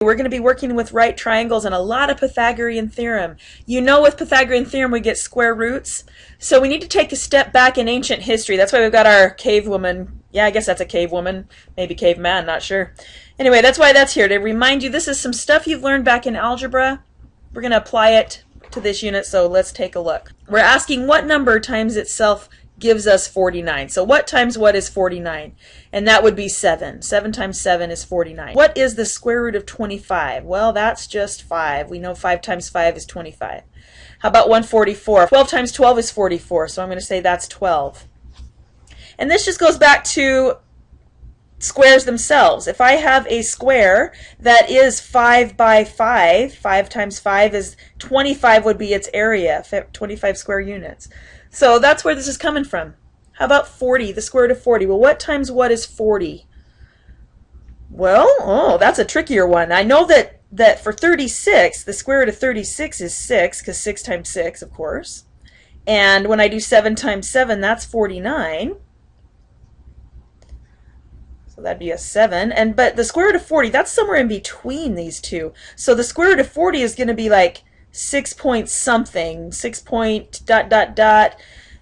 We're going to be working with right triangles and a lot of Pythagorean theorem. You know, with Pythagorean theorem we get square roots. So we need to take a step back in ancient history. That's why we've got our cave woman. Yeah, I guess that's a cave woman. Maybe caveman, not sure. Anyway, that's why that's here, to remind you this is some stuff you've learned back in algebra. We're going to apply it to this unit, so let's take a look. We're asking what number times itself gives us 49. So what times what is 49? And that would be 7. 7 times 7 is 49. What is the square root of 25? Well, that's just 5. We know 5 times 5 is 25. How about 144? 12 times 12 is 44, so I'm going to say that's 12. And this just goes back to squares themselves. If I have a square that is 5 by 5, 5 times 5 is 25 would be its area, 25 square units. So that's where this is coming from. How about 40, the square root of 40? Well, what times what is 40? Well, that's a trickier one. I know that for 36, the square root of 36 is 6, because 6 times 6, of course. And when I do 7 times 7, that's 49. So that'd be a 7. But the square root of 40, that's somewhere in between these two. So the square root of 40 is going to be like 6 point something, 6 point ...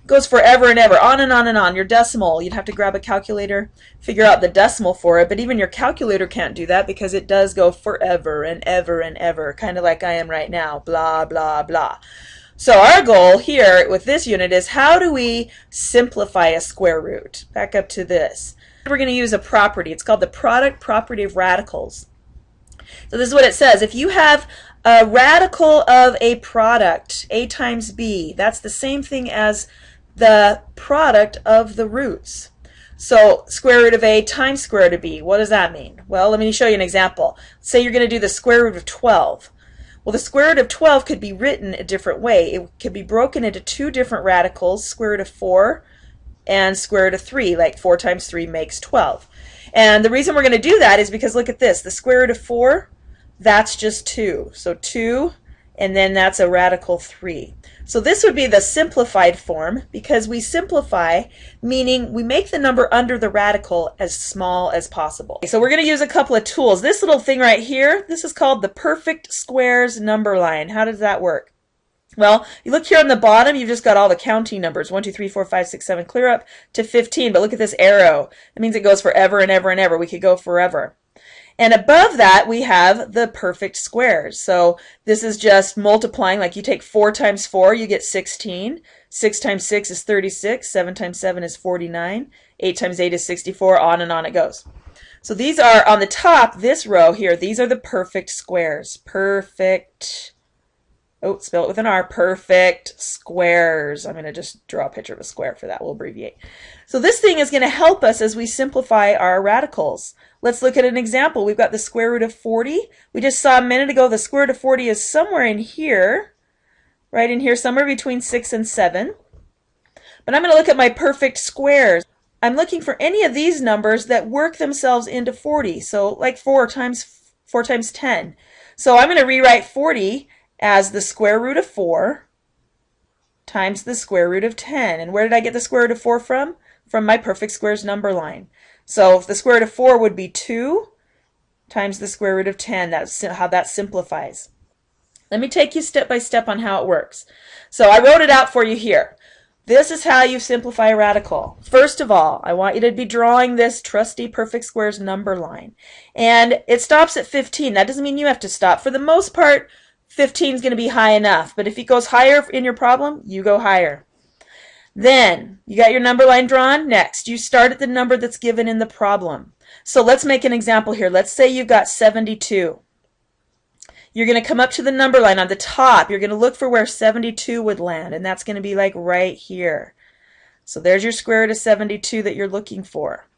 Goes forever and ever, on and on and on. Your decimal, you'd have to grab a calculator, figure out the decimal for it, but even your calculator can't do that because it does go forever and ever and ever, kind of like I am right now, blah, blah, blah. So our goal here with this unit is how do we simplify a square root? Back up to this. We're going to use a property. It's called the product property of radicals. So this is what it says. If you have a radical of a product, a times b, that's the same thing as the product of the roots. So square root of a times square root of b, what does that mean? Well, let me show you an example. Say you're going to do the square root of 12. Well, the square root of 12 could be written a different way. It could be broken into two different radicals, square root of 4 and square root of 3, like 4 times 3 makes 12. And the reason we're going to do that is because look at this, the square root of 4, that's just 2. So 2, and then that's a radical 3. So this would be the simplified form because we simplify, meaning we make the number under the radical as small as possible. So we're going to use a couple of tools. This little thing right here, this is called the perfect squares number line. How does that work? Well, you look here on the bottom, you've just got all the counting numbers, 1, 2, 3, 4, 5, 6, 7, clear up to 15. But look at this arrow. That means it goes forever and ever and ever. We could go forever. And above that, we have the perfect squares. So this is just multiplying, like you take 4 times 4, you get 16. 6 times 6 is 36. 7 times 7 is 49. 8 times 8 is 64. On and on it goes. So these are on the top, this row here, these are the perfect squares. Perfect, oh, spell it with an R, perfect squares. I'm going to just draw a picture of a square for that. We'll abbreviate. So this thing is going to help us as we simplify our radicals. Let's look at an example. We've got the square root of 40. We just saw a minute ago the square root of 40 is somewhere in here, right in here, somewhere between 6 and 7. But I'm going to look at my perfect squares. I'm looking for any of these numbers that work themselves into 40. So like 4 times 10. So I'm going to rewrite 40 as the square root of 4 times the square root of 10. And where did I get the square root of 4 from? From my perfect squares number line. So if the square root of 4 would be 2 times the square root of 10. That's how that simplifies. Let me take you step by step on how it works. So I wrote it out for you here. This is how you simplify a radical. First of all, I want you to be drawing this trusty perfect squares number line. And it stops at 15. That doesn't mean you have to stop. For the most part, 15 is going to be high enough. But if it goes higher in your problem, you go higher. Then, you got your number line drawn. Next, you start at the number that's given in the problem. So let's make an example here. Let's say you've got 72. You're going to come up to the number line on the top. You're going to look for where 72 would land, and that's going to be like right here. So there's your square root of 72 that you're looking for.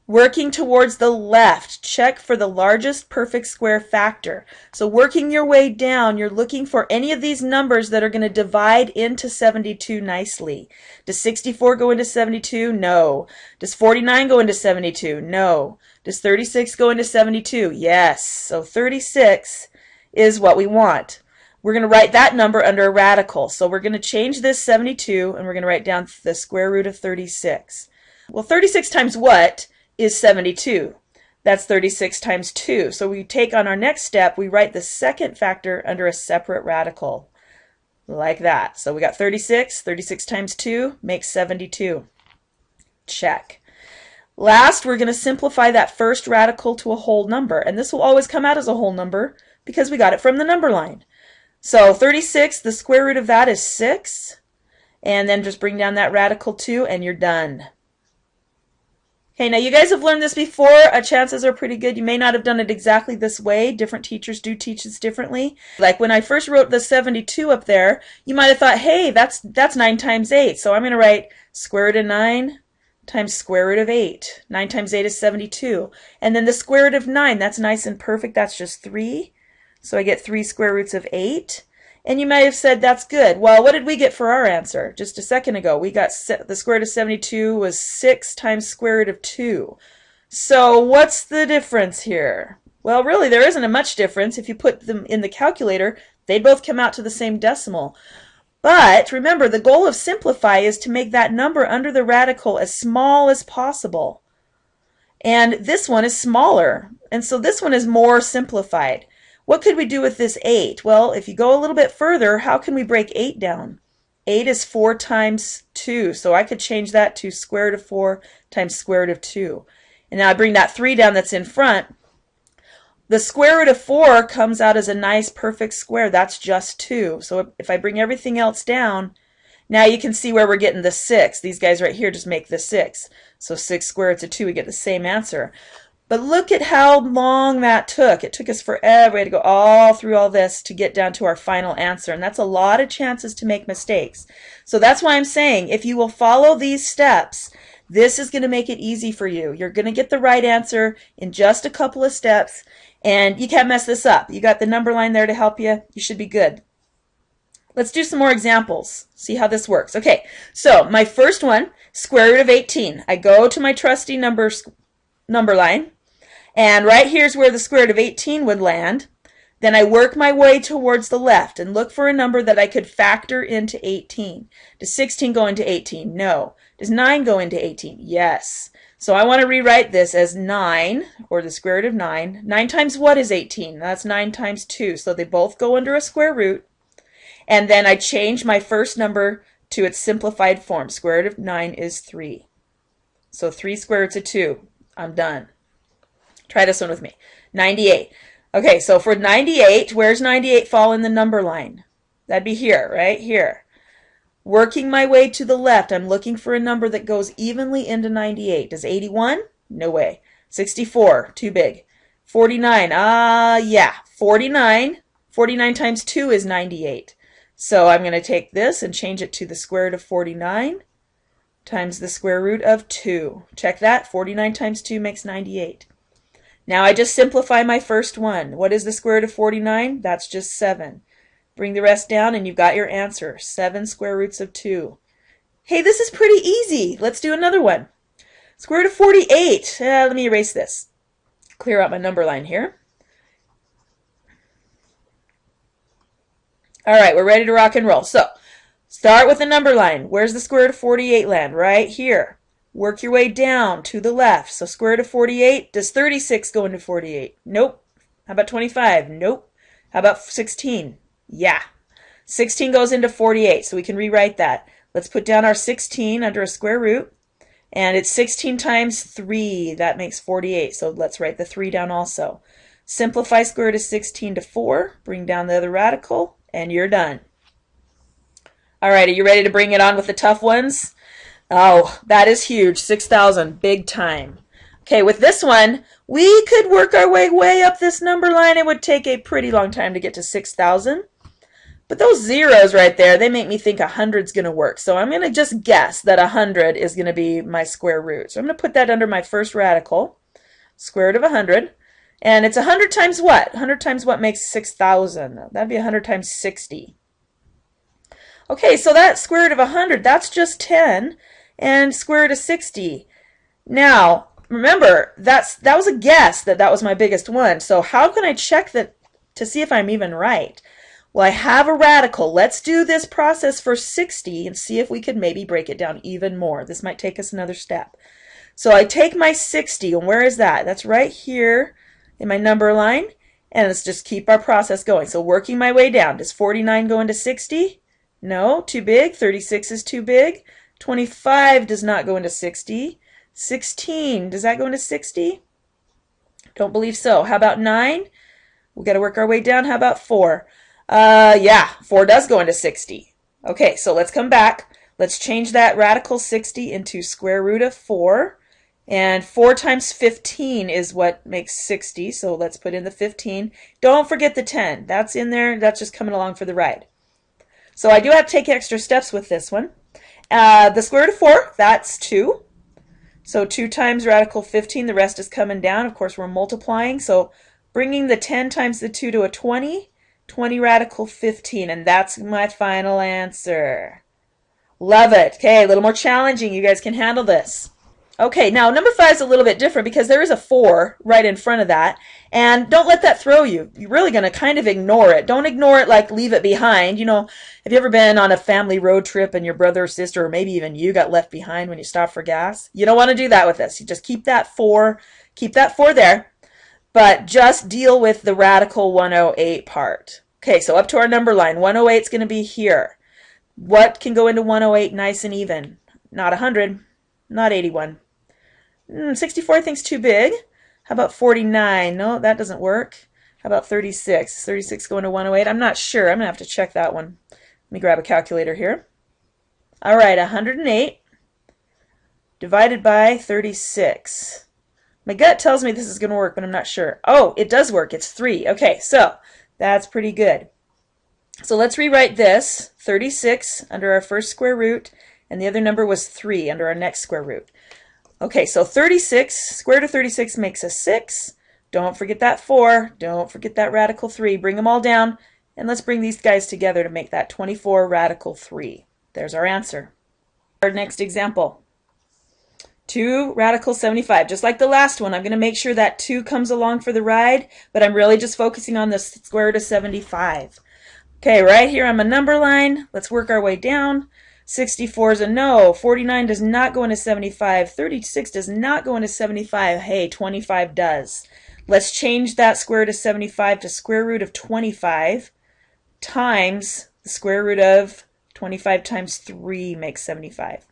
Working towards the left, check for the largest perfect square factor. So working your way down, you're looking for any of these numbers that are going to divide into 72 nicely. Does 64 go into 72? No. Does 49 go into 72? No. Does 36 go into 72? Yes. So 36 is what we want. We're going to write that number under a radical. So we're going to change this 72 and we're going to write down the square root of 36. Well, 36 times what is 72? That's 36 times 2. So we take on our next step, we write the second factor under a separate radical, like that. So we got 36. 36 times 2 makes 72. Check. Last, we're going to simplify that first radical to a whole number. And this will always come out as a whole number because we got it from the number line. So 36, the square root of that is 6. And then just bring down that radical 2 and you're done. Okay, now you guys have learned this before. Chances are pretty good. You may not have done it exactly this way. Different teachers do teach this differently. Like when I first wrote the 72 up there, you might have thought, hey, that's 9 times 8. So I'm going to write square root of 9 times square root of 8. 9 times 8 is 72. And then the square root of 9, that's nice and perfect. That's just 3. So I get 3 square roots of 8. And you may have said, that's good. Well, what did we get for our answer? Just a second ago, we got the square root of 72 was 6 times square root of 2. So what's the difference here? Well, really, there isn't a much difference. If you put them in the calculator, they'd both come out to the same decimal. But remember, the goal of simplify is to make that number under the radical as small as possible. And this one is smaller. And so this one is more simplified. What could we do with this 8? Well, if you go a little bit further, how can we break 8 down? 8 is 4 times 2, so I could change that to square root of 4 times square root of 2. And now I bring that 3 down that's in front. The square root of 4 comes out as a nice perfect square. That's just 2. So if I bring everything else down, now you can see where we're getting the 6. These guys right here just make the 6. So 6 square roots of 2, we get the same answer. But look at how long that took. It took us forever. We had to go all through all this to get down to our final answer. And that's a lot of chances to make mistakes. So that's why I'm saying if you will follow these steps, this is going to make it easy for you. You're going to get the right answer in just a couple of steps. And you can't mess this up. You got the number line there to help you. You should be good. Let's do some more examples. See how this works. Okay, so my first one, square root of 18. I go to my trusty number line. And right here's where the square root of 18 would land. Then I work my way towards the left and look for a number that I could factor into 18. Does 16 go into 18? No. Does 9 go into 18? Yes. So I want to rewrite this as 9, or the square root of 9. 9 times what is 18? That's 9 times 2. So they both go under a square root. And then I change my first number to its simplified form. Square root of 9 is 3. So 3 square roots of 2. I'm done. Try this one with me. 98. Okay, so for 98, where's 98 fall in the number line? That'd be here, right here. Working my way to the left, I'm looking for a number that goes evenly into 98. Does 81? No way. 64, too big. 49, yeah, 49. 49 times 2 is 98. So I'm going to take this and change it to the square root of 49 times the square root of 2. Check that. 49 times 2 makes 98. Now I just simplify my first one. What is the square root of 49? That's just 7. Bring the rest down and you've got your answer. 7 square roots of 2. Hey, this is pretty easy. Let's do another one. Square root of 48. Let me erase this. Clear out my number line here. All right, we're ready to rock and roll. So start with the number line. Where's the square root of 48 land? Right here. Work your way down to the left. So square root of 48, does 36 go into 48? Nope. How about 25? Nope. How about 16? Yeah. 16 goes into 48, so we can rewrite that. Let's put down our 16 under a square root, and it's 16 times 3. That makes 48, so let's write the 3 down also. Simplify square root of 16 to 4, bring down the other radical, and you're done. All right, are you ready to bring it on with the tough ones? Oh, that is huge. 6,000. Big time. Okay, with this one, we could work our way up this number line. It would take a pretty long time to get to 6,000. But those zeros right there, they make me think 100's going to work. So I'm going to just guess that 100 is going to be my square root. So I'm going to put that under my first radical, square root of 100. And it's 100 times what? 100 times what makes 6,000? That'd be 100 times 60. Okay, so that square root of 100, that's just 10. And square root of 60. Now, remember, that was a guess that was my biggest one. So how can I check that to see if I'm even right? Well, I have a radical. Let's do this process for 60 and see if we could maybe break it down even more. This might take us another step. So I take my 60, and where is that? That's right here in my number line, and let's just keep our process going. So working my way down. Does 49 go into 60? No, too big. 36 is too big. 25 does not go into 60. 16, does that go into 60? Don't believe so. How about 9? We've got to work our way down. How about 4? Yeah, 4 does go into 60. Okay, so let's come back. Let's change that radical 60 into square root of 4. And 4 times 15 is what makes 60, so let's put in the 15. Don't forget the 10. That's in there. That's just coming along for the ride. So I do have to take extra steps with this one. The square root of 4, that's 2. So 2 times radical 15, the rest is coming down. Of course, we're multiplying, so bringing the 10 times the 2 to a 20, 20 radical 15, and that's my final answer. Love it. Okay, a little more challenging. You guys can handle this. Okay, now number 5 is a little bit different because there is a 4 right in front of that, and don't let that throw you. You're really going to kind of ignore it. Don't ignore it like leave it behind. You know, have you ever been on a family road trip and your brother or sister or maybe even you got left behind when you stopped for gas? You don't want to do that with this. You just keep that 4 there, but just deal with the radical 108 part. Okay, so up to our number line. 108 is going to be here. What can go into 108 nice and even? Not 100, not 81. 64 I think is too big. How about 49? No, that doesn't work. How about 36? 36 going to 108? I'm not sure. I'm going to have to check that one. Let me grab a calculator here. All right, 108 divided by 36. My gut tells me this is going to work, but I'm not sure. Oh, it does work. It's 3. Okay, so that's pretty good. So let's rewrite this. 36 under our first square root, and the other number was 3 under our next square root. Okay, so 36, square root of 36 makes a 6. Don't forget that 4. Don't forget that radical 3. Bring them all down, and let's bring these guys together to make that 24 radical 3. There's our answer. Our next example. 2 radical 75. Just like the last one, I'm going to make sure that 2 comes along for the ride, but I'm really just focusing on the square root of 75. Okay, right here on my number line, let's work our way down. 64 is a no. 49 does not go into 75. 36 does not go into 75. Hey, 25 does. Let's change that square root of 75 to square root of 25 times the square root of 25 times 3 makes 75.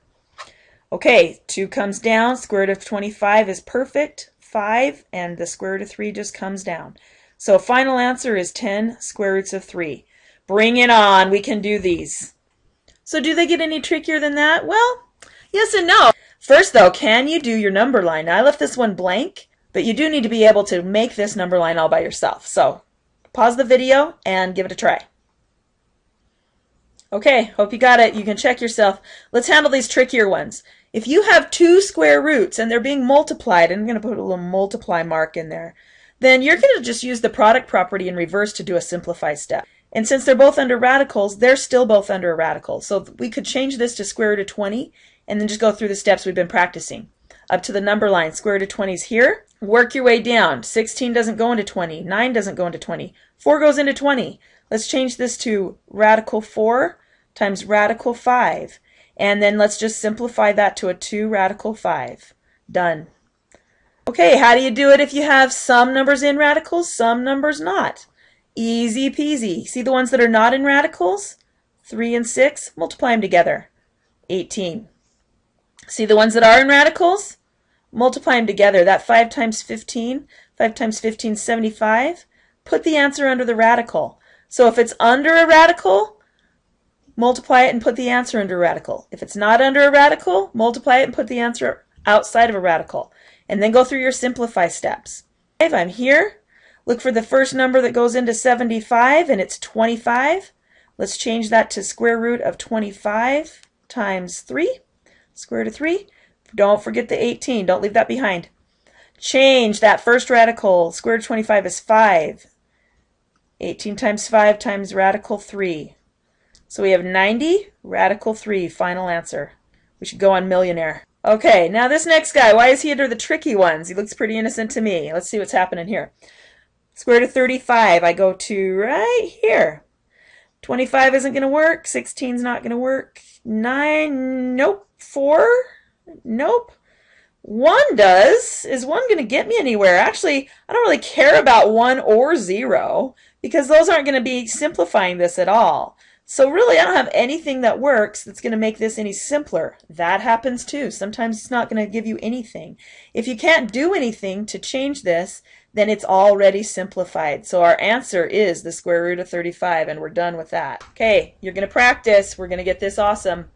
Okay, 2 comes down. Square root of 25 is perfect, 5, and the square root of 3 just comes down. So final answer is 10 square roots of 3. Bring it on. We can do these. So do they get any trickier than that? Well, yes and no. First though, can you do your number line? Now, I left this one blank, but you do need to be able to make this number line all by yourself. So pause the video and give it a try. Okay, hope you got it. You can check yourself. Let's handle these trickier ones. If you have 2 square roots and they're being multiplied, and I'm going to put a little multiply mark in there, then you're going to just use the product property in reverse to do a simplify step. And since they're both under radicals, they're still both under a radical. So we could change this to square root of 20 and then just go through the steps we've been practicing. Up to the number line, square root of 20 is here. Work your way down. 16 doesn't go into 20. 9 doesn't go into 20. 4 goes into 20. Let's change this to radical 4 times radical 5. And then let's just simplify that to a 2 radical 5. Done. Okay, how do you do it if you have some numbers in radicals, some numbers not? Easy peasy. See the ones that are not in radicals? 3 and 6, multiply them together. 18. See the ones that are in radicals? Multiply them together. That 5 times 15, 5 times 15 is 75. Put the answer under the radical. So if it's under a radical, multiply it and put the answer under a radical. If it's not under a radical, multiply it and put the answer outside of a radical. And then go through your simplify steps. If I'm here, look for the first number that goes into 75, and it's 25. Let's change that to square root of 25 times 3. Square root of 3. Don't forget the 18. Don't leave that behind. Change that first radical. Square root of 25 is 5. 18 times 5 times radical 3. So we have 90 radical 3. Final answer. We should go on millionaire. Okay, now this next guy, why is he under the tricky ones? He looks pretty innocent to me. Let's see what's happening here. Square root of 35, I go to right here. 25 isn't going to work. 16 is not going to work. 9, nope. 4, nope. 1 does. Is 1 going to get me anywhere? Actually, I don't really care about 1 or 0 because those aren't going to be simplifying this at all. So really, I don't have anything that works that's going to make this any simpler. That happens too. Sometimes it's not going to give you anything. If you can't do anything to change this, then it's already simplified. So our answer is the square root of 35, and we're done with that. Okay, you're going to practice. We're going to get this awesome.